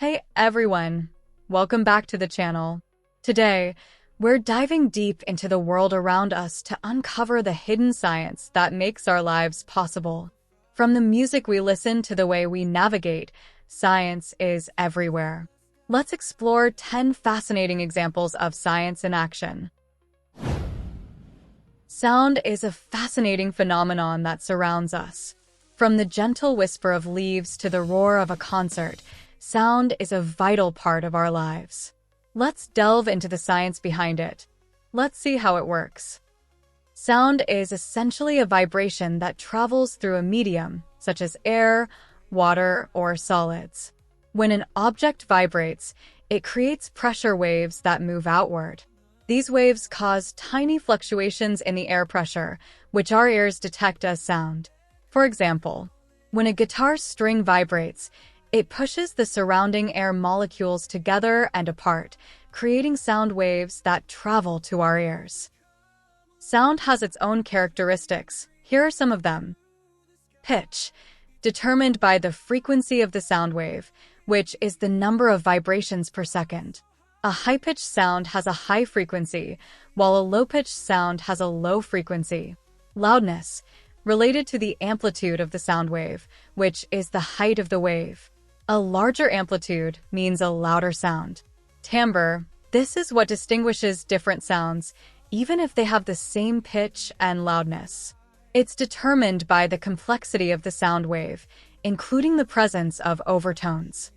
Hey everyone, welcome back to the channel. Today, we're diving deep into the world around us to uncover the hidden science that makes our lives possible. From the music we listen to the way we navigate, science is everywhere. Let's explore 10 fascinating examples of science in action. Sound is a fascinating phenomenon that surrounds us. From the gentle whisper of leaves to the roar of a concert, sound is a vital part of our lives. Let's delve into the science behind it. Let's see how it works. Sound is essentially a vibration that travels through a medium, such as air, water, or solids. When an object vibrates, it creates pressure waves that move outward. These waves cause tiny fluctuations in the air pressure, which our ears detect as sound. For example, when a guitar string vibrates, it pushes the surrounding air molecules together and apart, creating sound waves that travel to our ears. Sound has its own characteristics. Here are some of them. Pitch, determined by the frequency of the sound wave, which is the number of vibrations per second. A high-pitched sound has a high frequency, while a low-pitched sound has a low frequency. Loudness, related to the amplitude of the sound wave, which is the height of the wave. A larger amplitude means a louder sound. Timbre, this is what distinguishes different sounds, even if they have the same pitch and loudness. It's determined by the complexity of the sound wave, including the presence of overtones.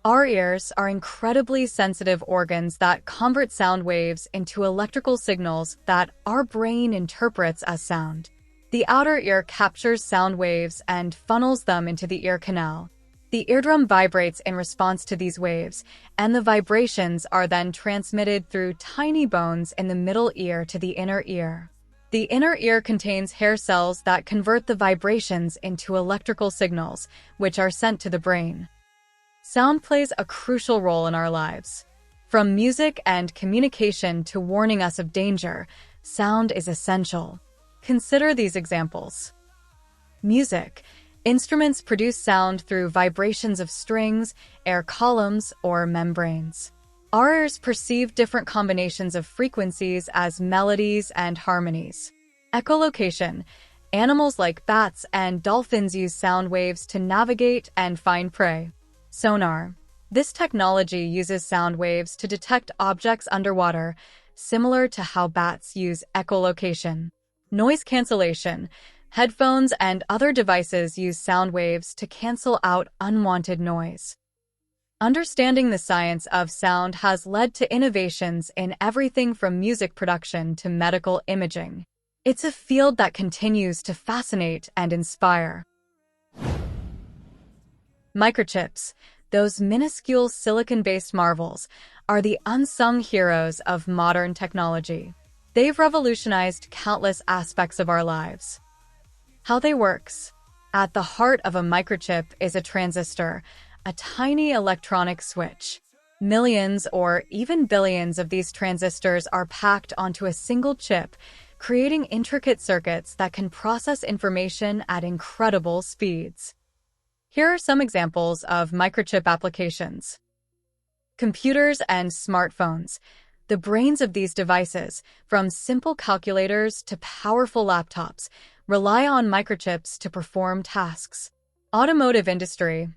Our ears are incredibly sensitive organs that convert sound waves into electrical signals that our brain interprets as sound. The outer ear captures sound waves and funnels them into the ear canal. The eardrum vibrates in response to these waves, and the vibrations are then transmitted through tiny bones in the middle ear to the inner ear. The inner ear contains hair cells that convert the vibrations into electrical signals, which are sent to the brain. Sound plays a crucial role in our lives. From music and communication to warning us of danger, sound is essential. Consider these examples. Music. Instruments produce sound through vibrations of strings, air columns, or membranes. Our ears perceive different combinations of frequencies as melodies and harmonies. Echolocation. Animals like bats and dolphins use sound waves to navigate and find prey. Sonar. This technology uses sound waves to detect objects underwater, similar to how bats use echolocation. Noise cancellation. Headphones and other devices use sound waves to cancel out unwanted noise. Understanding the science of sound has led to innovations in everything from music production to medical imaging. It's a field that continues to fascinate and inspire. Microchips, those minuscule silicon-based marvels, are the unsung heroes of modern technology. They've revolutionized countless aspects of our lives. How they works. At the heart of a microchip is a transistor, a tiny electronic switch. Millions or even billions of these transistors are packed onto a single chip, creating intricate circuits that can process information at incredible speeds. Here are some examples of microchip applications. Computers and smartphones. The brains of these devices, from simple calculators to powerful laptops, rely on microchips to perform tasks. Automotive industry.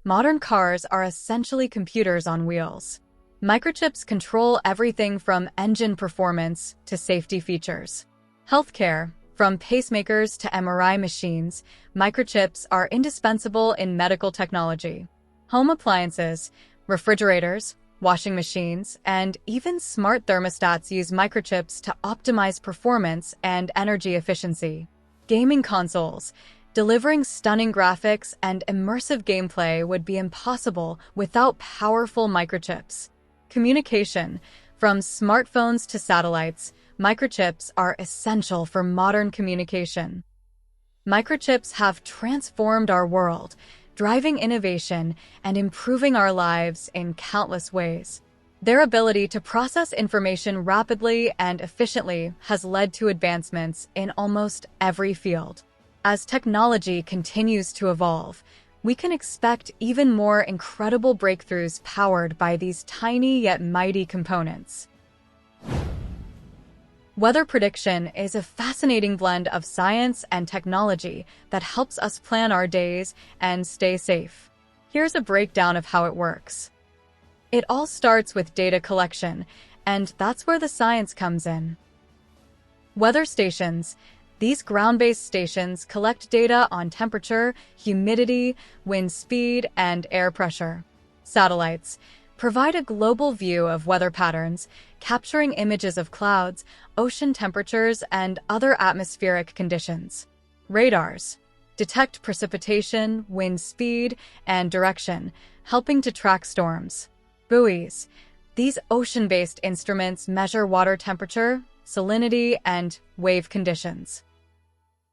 Modern cars are essentially computers on wheels. Microchips control everything from engine performance to safety features. Healthcare. From pacemakers to MRI machines, microchips are indispensable in medical technology. Home appliances, refrigerators, washing machines, and even smart thermostats use microchips to optimize performance and energy efficiency. Gaming consoles. Delivering stunning graphics and immersive gameplay would be impossible without powerful microchips. Communication. From smartphones to satellites, microchips are essential for modern communication. Microchips have transformed our world, driving innovation and improving our lives in countless ways. Their ability to process information rapidly and efficiently has led to advancements in almost every field. As technology continues to evolve, we can expect even more incredible breakthroughs powered by these tiny yet mighty components. Weather prediction is a fascinating blend of science and technology that helps us plan our days and stay safe. Here's a breakdown of how it works. It all starts with data collection, and that's where the science comes in. Weather stations. These ground-based stations collect data on temperature, humidity, wind speed, and air pressure. Satellites provide a global view of weather patterns, capturing images of clouds, ocean temperatures, and other atmospheric conditions. Radars detect precipitation, wind speed, and direction, helping to track storms. Buoys. These ocean-based instruments measure water temperature, salinity, and wave conditions.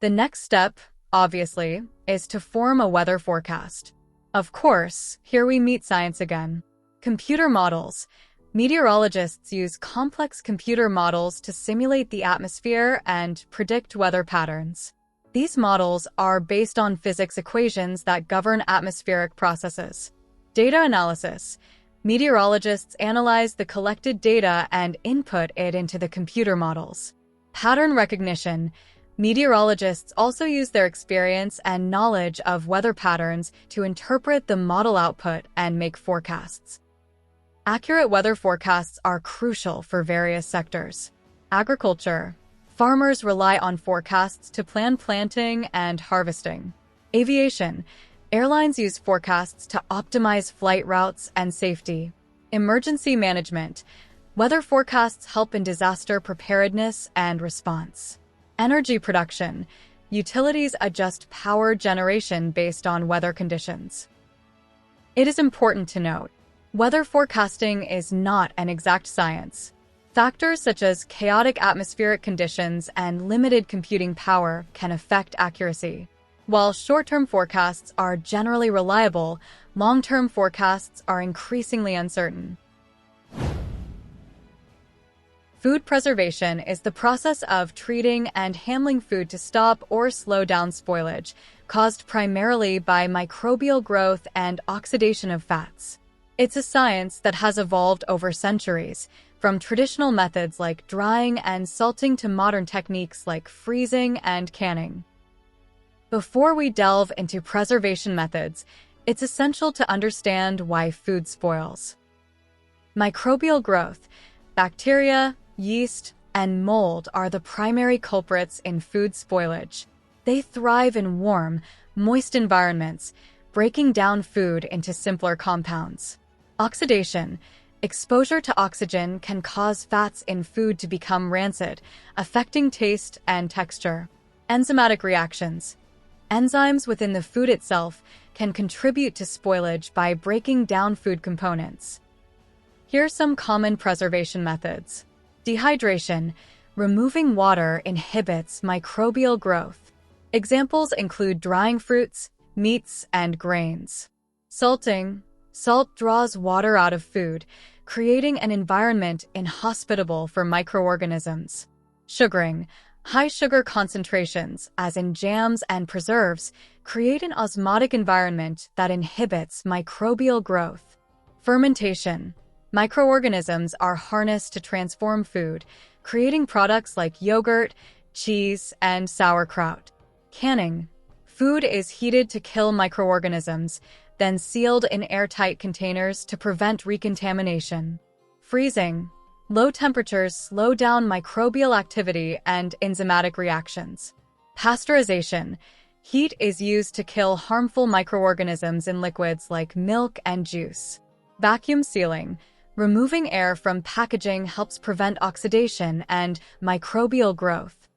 The next step, obviously, is to form a weather forecast. Of course, here we meet science again. Computer models. Meteorologists use complex computer models to simulate the atmosphere and predict weather patterns. These models are based on physics equations that govern atmospheric processes. Data analysis. Meteorologists analyze the collected data and input it into the computer models. Pattern recognition. Meteorologists also use their experience and knowledge of weather patterns to interpret the model output and make forecasts. Accurate weather forecasts are crucial for various sectors. Agriculture. Farmers rely on forecasts to plan planting and harvesting. Aviation. Airlines use forecasts to optimize flight routes and safety. Emergency management. Weather forecasts help in disaster preparedness and response. Energy production. Utilities adjust power generation based on weather conditions. It is important to note, weather forecasting is not an exact science. Factors such as chaotic atmospheric conditions and limited computing power can affect accuracy. While short-term forecasts are generally reliable, long-term forecasts are increasingly uncertain. Food preservation is the process of treating and handling food to stop or slow down spoilage, caused primarily by microbial growth and oxidation of fats. It's a science that has evolved over centuries, from traditional methods like drying and salting to modern techniques like freezing and canning. Before we delve into preservation methods, it's essential to understand why food spoils. Microbial growth. Bacteria, yeast, and mold are the primary culprits in food spoilage. They thrive in warm, moist environments, breaking down food into simpler compounds. Oxidation. Exposure to oxygen can cause fats in food to become rancid, affecting taste and texture. Enzymatic reactions. Enzymes within the food itself can contribute to spoilage by breaking down food components. Here are some common preservation methods. Dehydration. Removing water inhibits microbial growth. Examples include drying fruits, meats, and grains. Salting. Salt draws water out of food, creating an environment inhospitable for microorganisms. Sugaring. High sugar concentrations, as in jams and preserves, create an osmotic environment that inhibits microbial growth. Fermentation. Microorganisms are harnessed to transform food, creating products like yogurt, cheese, and sauerkraut. Canning. Food is heated to kill microorganisms, then sealed in airtight containers to prevent recontamination. Freezing. Low temperatures slow down microbial activity and enzymatic reactions. Pasteurization. Heat is used to kill harmful microorganisms in liquids like milk and juice. Vacuum sealing. Removing air from packaging helps prevent oxidation and microbial growth.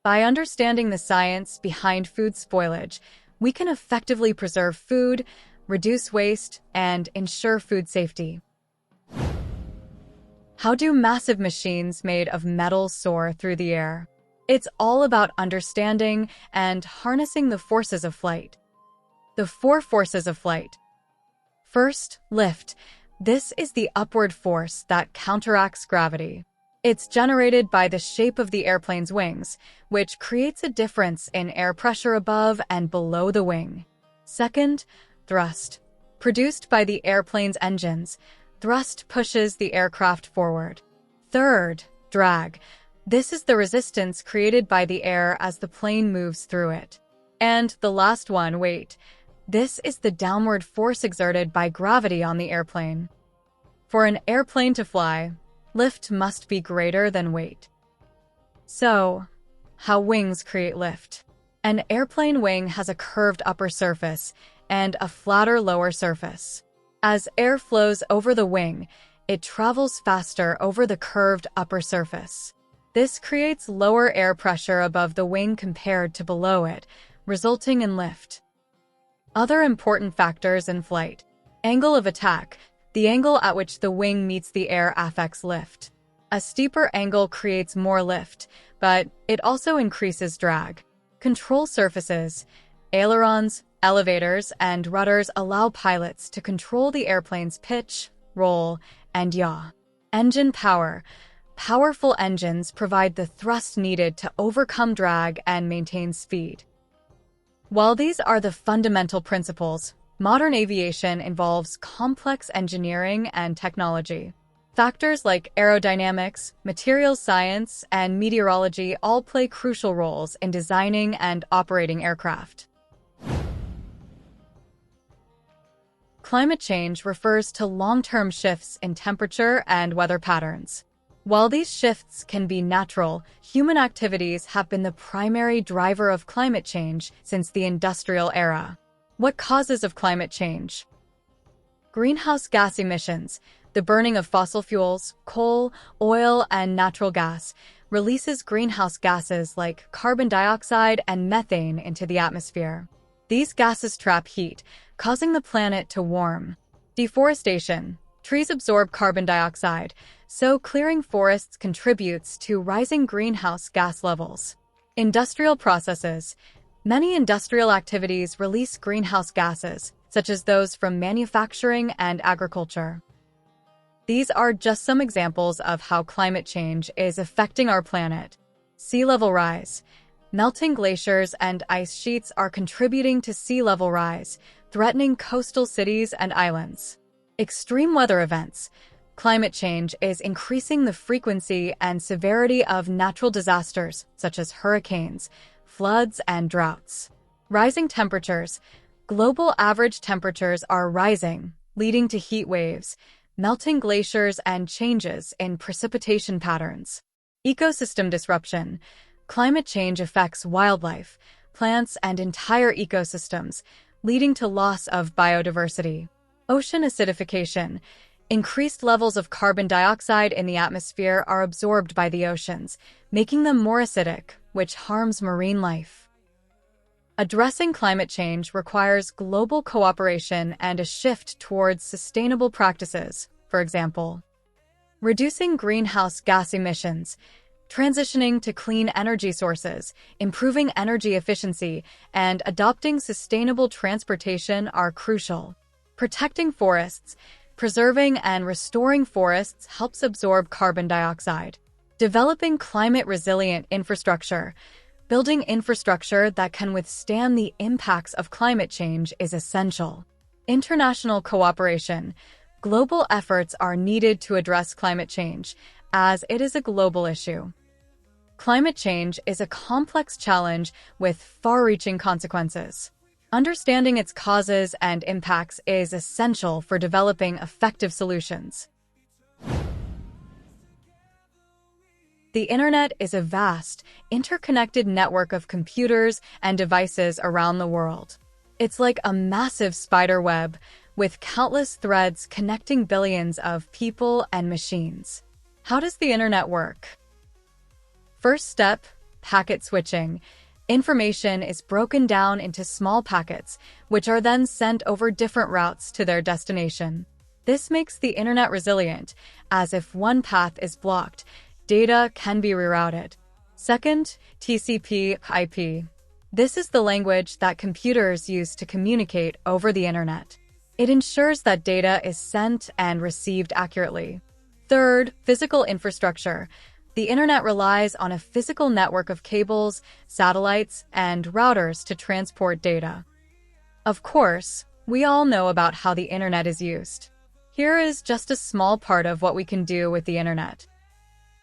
By understanding the science behind food spoilage, we can effectively preserve food, reduce waste, and ensure food safety. How do massive machines made of metal soar through the air? It's all about understanding and harnessing the forces of flight. The 4 forces of flight. First, lift. This is the upward force that counteracts gravity. It's generated by the shape of the airplane's wings, which creates a difference in air pressure above and below the wing. Second, thrust. Produced by the airplane's engines, thrust pushes the aircraft forward. Third, drag. This is the resistance created by the air as the plane moves through it. And the last one, weight. This is the downward force exerted by gravity on the airplane. For an airplane to fly, lift must be greater than weight. So, how wings create lift. An airplane wing has a curved upper surface and a flatter lower surface. As air flows over the wing, it travels faster over the curved upper surface. This creates lower air pressure above the wing compared to below it, resulting in lift. Other important factors in flight. Angle of attack. The angle at which the wing meets the air affects lift. A steeper angle creates more lift, but it also increases drag. Control surfaces. Ailerons, elevators, and rudders allow pilots to control the airplane's pitch, roll, and yaw. Engine power. Powerful engines provide the thrust needed to overcome drag and maintain speed. While these are the fundamental principles, modern aviation involves complex engineering and technology. Factors like aerodynamics, materials science, and meteorology all play crucial roles in designing and operating aircraft. Climate change refers to long-term shifts in temperature and weather patterns. While these shifts can be natural, human activities have been the primary driver of climate change since the industrial era. What causes of climate change? Greenhouse gas emissions. The burning of fossil fuels, coal, oil, and natural gas releases greenhouse gases like carbon dioxide and methane into the atmosphere. These gases trap heat, causing the planet to warm. Deforestation. Trees absorb carbon dioxide, so clearing forests contributes to rising greenhouse gas levels. Industrial processes. Many industrial activities release greenhouse gases, such as those from manufacturing and agriculture. These are just some examples of how climate change is affecting our planet. Sea level rise. Melting glaciers and ice sheets are contributing to sea level rise, threatening coastal cities and islands. Extreme weather events. Climate change is increasing the frequency and severity of natural disasters, such as hurricanes, floods, and droughts. Rising temperatures. Global average temperatures are rising, leading to heat waves, melting glaciers, and changes in precipitation patterns. Ecosystem disruption. Climate change affects wildlife, plants, and entire ecosystems, leading to loss of biodiversity. Ocean acidification. Increased levels of carbon dioxide in the atmosphere are absorbed by the oceans, making them more acidic, which harms marine life. Addressing climate change requires global cooperation and a shift towards sustainable practices, for example, reducing greenhouse gas emissions, transitioning to clean energy sources, improving energy efficiency, and adopting sustainable transportation are crucial. Protecting forests. Preserving and restoring forests helps absorb carbon dioxide. Developing climate-resilient infrastructure. Building infrastructure that can withstand the impacts of climate change is essential. International cooperation. Global efforts are needed to address climate change, as it is a global issue. Climate change is a complex challenge with far-reaching consequences. Understanding its causes and impacts is essential for developing effective solutions. The Internet is a vast, interconnected network of computers and devices around the world. It's like a massive spider web, with countless threads connecting billions of people and machines. How does the Internet work? First step, packet switching. Information is broken down into small packets, which are then sent over different routes to their destination. This makes the Internet resilient, as if one path is blocked, data can be rerouted. Second, TCP/IP. This is the language that computers use to communicate over the Internet. It ensures that data is sent and received accurately. Third, physical infrastructure. The Internet relies on a physical network of cables, satellites, and routers to transport data. Of course, we all know about how the internet is used. Here is just a small part of what we can do with the internet.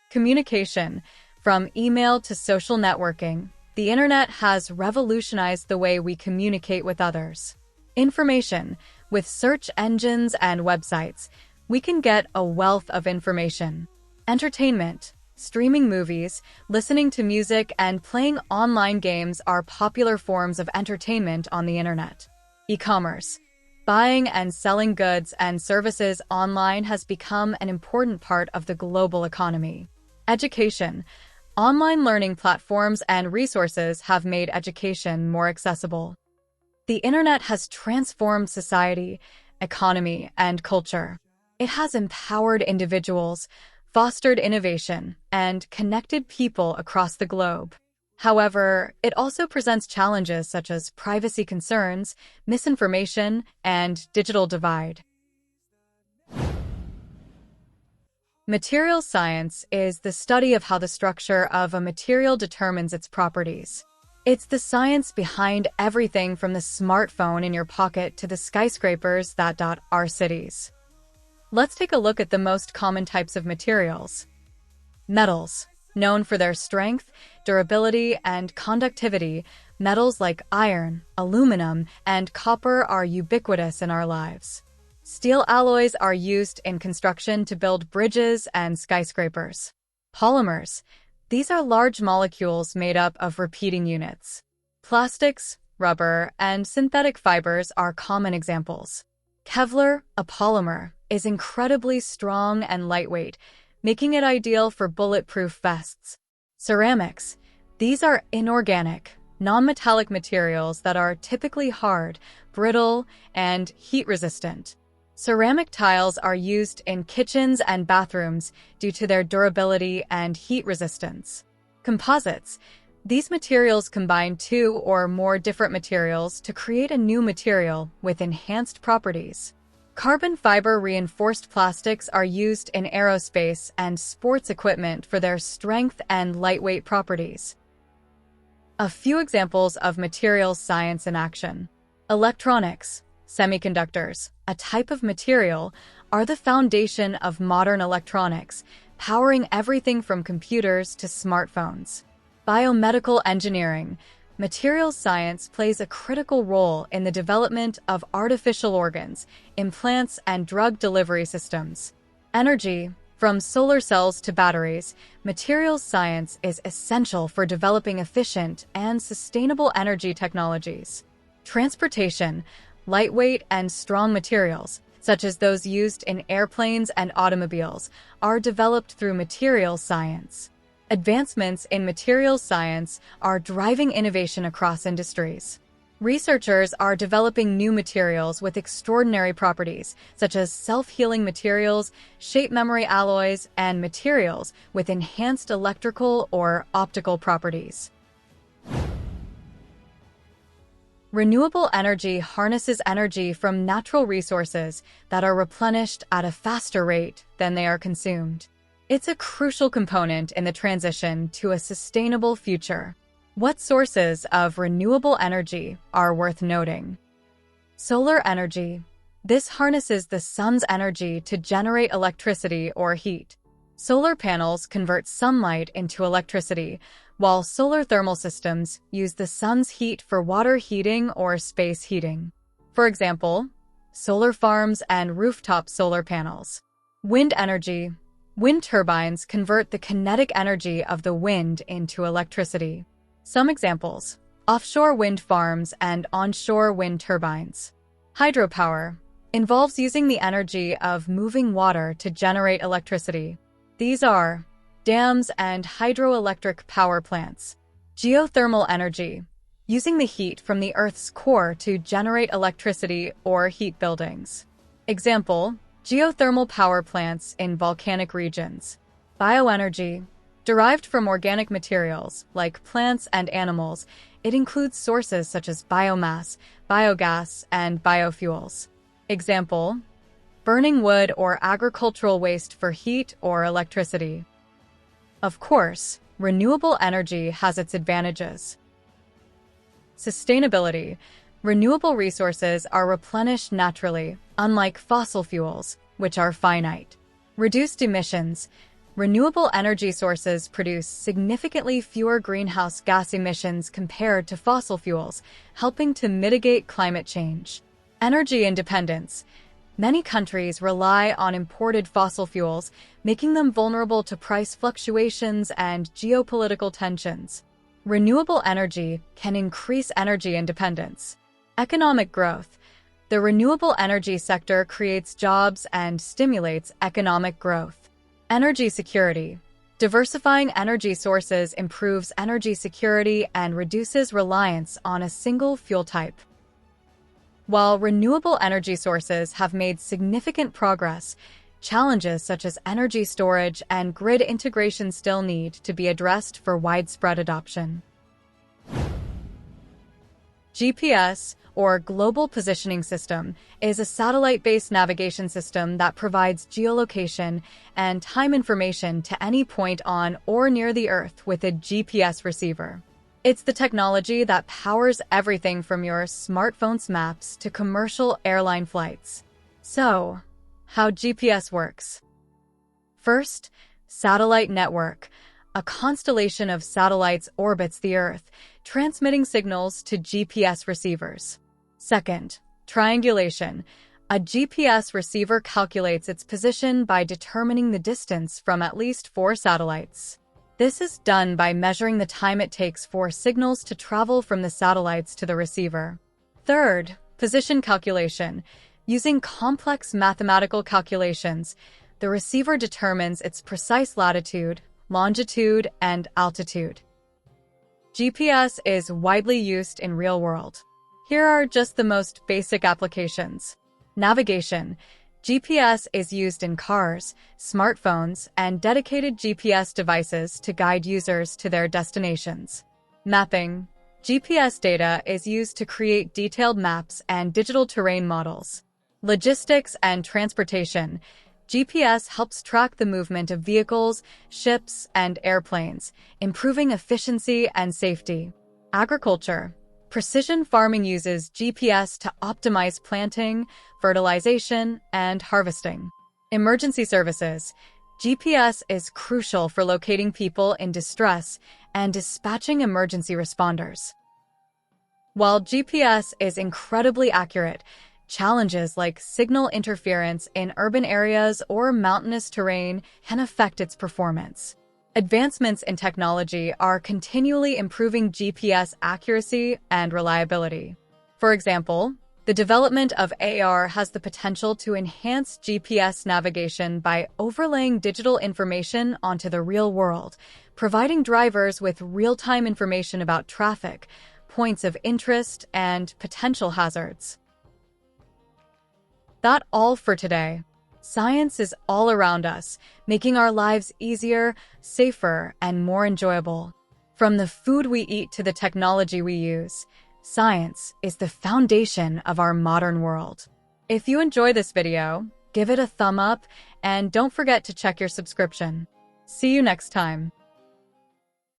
Communication. From email to social networking, the internet has revolutionized the way we communicate with others. Information. With search engines and websites, we can get a wealth of information. Entertainment. Streaming movies, listening to music, and playing online games are popular forms of entertainment on the internet. E-commerce. Buying and selling goods and services online has become an important part of the global economy. Education. Online learning platforms and resources have made education more accessible. The internet has transformed society, economy, and culture. It has empowered individuals, fostered innovation, and connected people across the globe. However, it also presents challenges such as privacy concerns, misinformation, and digital divide. Materials science is the study of how the structure of a material determines its properties. It's the science behind everything from the smartphone in your pocket to the skyscrapers that dot our cities. Let's take a look at the most common types of materials. Metals. Known for their strength, durability, and conductivity, metals like iron, aluminum, and copper are ubiquitous in our lives. Steel alloys are used in construction to build bridges and skyscrapers. Polymers. These are large molecules made up of repeating units. Plastics, rubber, and synthetic fibers are common examples. Kevlar, a polymer, is incredibly strong and lightweight, making it ideal for bulletproof vests. Ceramics. These are inorganic, non-metallic materials that are typically hard, brittle, and heat-resistant. Ceramic tiles are used in kitchens and bathrooms due to their durability and heat resistance. Composites. These materials combine two or more different materials to create a new material with enhanced properties. Carbon fiber reinforced plastics are used in aerospace and sports equipment for their strength and lightweight properties. A few examples of materials science in action. Electronics. Semiconductors, a type of material, are the foundation of modern electronics, powering everything from computers to smartphones. Biomedical engineering. Materials science plays a critical role in the development of artificial organs, implants, and drug delivery systems. Energy. From solar cells to batteries, materials science is essential for developing efficient and sustainable energy technologies. Transportation. Lightweight and strong materials, such as those used in airplanes and automobiles, are developed through materials science. Advancements in materials science are driving innovation across industries. Researchers are developing new materials with extraordinary properties, such as self-healing materials, shape memory alloys, and materials with enhanced electrical or optical properties. Renewable energy harnesses energy from natural resources that are replenished at a faster rate than they are consumed. It's a crucial component in the transition to a sustainable future. What sources of renewable energy are worth noting? Solar energy. This harnesses the sun's energy to generate electricity or heat. Solar panels convert sunlight into electricity, while solar thermal systems use the sun's heat for water heating or space heating. For example, solar farms and rooftop solar panels. Wind energy. Wind turbines convert the kinetic energy of the wind into electricity. Some examples: offshore wind farms and onshore wind turbines. Hydropower involves using the energy of moving water to generate electricity. These are dams and hydroelectric power plants. Geothermal energy, using the heat from the Earth's core to generate electricity or heat buildings. Example: geothermal power plants in volcanic regions. Bioenergy, derived from organic materials like plants and animals, it includes sources such as biomass, biogas, and biofuels. Example: burning wood or agricultural waste for heat or electricity. Of course, renewable energy has its advantages. Sustainability. Renewable resources are replenished naturally, unlike fossil fuels, which are finite. Reduced emissions. Renewable energy sources produce significantly fewer greenhouse gas emissions compared to fossil fuels, helping to mitigate climate change. Energy independence. Many countries rely on imported fossil fuels, making them vulnerable to price fluctuations and geopolitical tensions. Renewable energy can increase energy independence. Economic growth. The renewable energy sector creates jobs and stimulates economic growth. Energy security. Diversifying energy sources improves energy security and reduces reliance on a single fuel type. While renewable energy sources have made significant progress, challenges such as energy storage and grid integration still need to be addressed for widespread adoption. GPS, or Global Positioning System, is a satellite-based navigation system that provides geolocation and time information to any point on or near the Earth with a GPS receiver. It's the technology that powers everything from your smartphone's maps to commercial airline flights. So, how GPS works? First, satellite network. A constellation of satellites orbits the Earth, transmitting signals to GPS receivers. Second, triangulation. A GPS receiver calculates its position by determining the distance from at least 4 satellites. This is done by measuring the time it takes for signals to travel from the satellites to the receiver. Third, position calculation. Using complex mathematical calculations, the receiver determines its precise latitude, longitude, and altitude. GPS is widely used in real world. Here are just the most basic applications. Navigation. GPS is used in cars, smartphones, and dedicated GPS devices to guide users to their destinations. Mapping. GPS data is used to create detailed maps and digital terrain models. Logistics and transportation. GPS helps track the movement of vehicles, ships, and airplanes, improving efficiency and safety. Agriculture. Precision farming uses GPS to optimize planting, fertilization, and harvesting. Emergency services. GPS is crucial for locating people in distress and dispatching emergency responders. While GPS is incredibly accurate, challenges like signal interference in urban areas or mountainous terrain can affect its performance. Advancements in technology are continually improving GPS accuracy and reliability. For example, the development of AR has the potential to enhance GPS navigation by overlaying digital information onto the real world, providing drivers with real-time information about traffic, points of interest, and potential hazards. That's all for today. Science is all around us, making our lives easier, safer, and more enjoyable. From the food we eat to the technology we use, science is the foundation of our modern world. If you enjoy this video, give it a thumb up and don't forget to check your subscription. See you next time.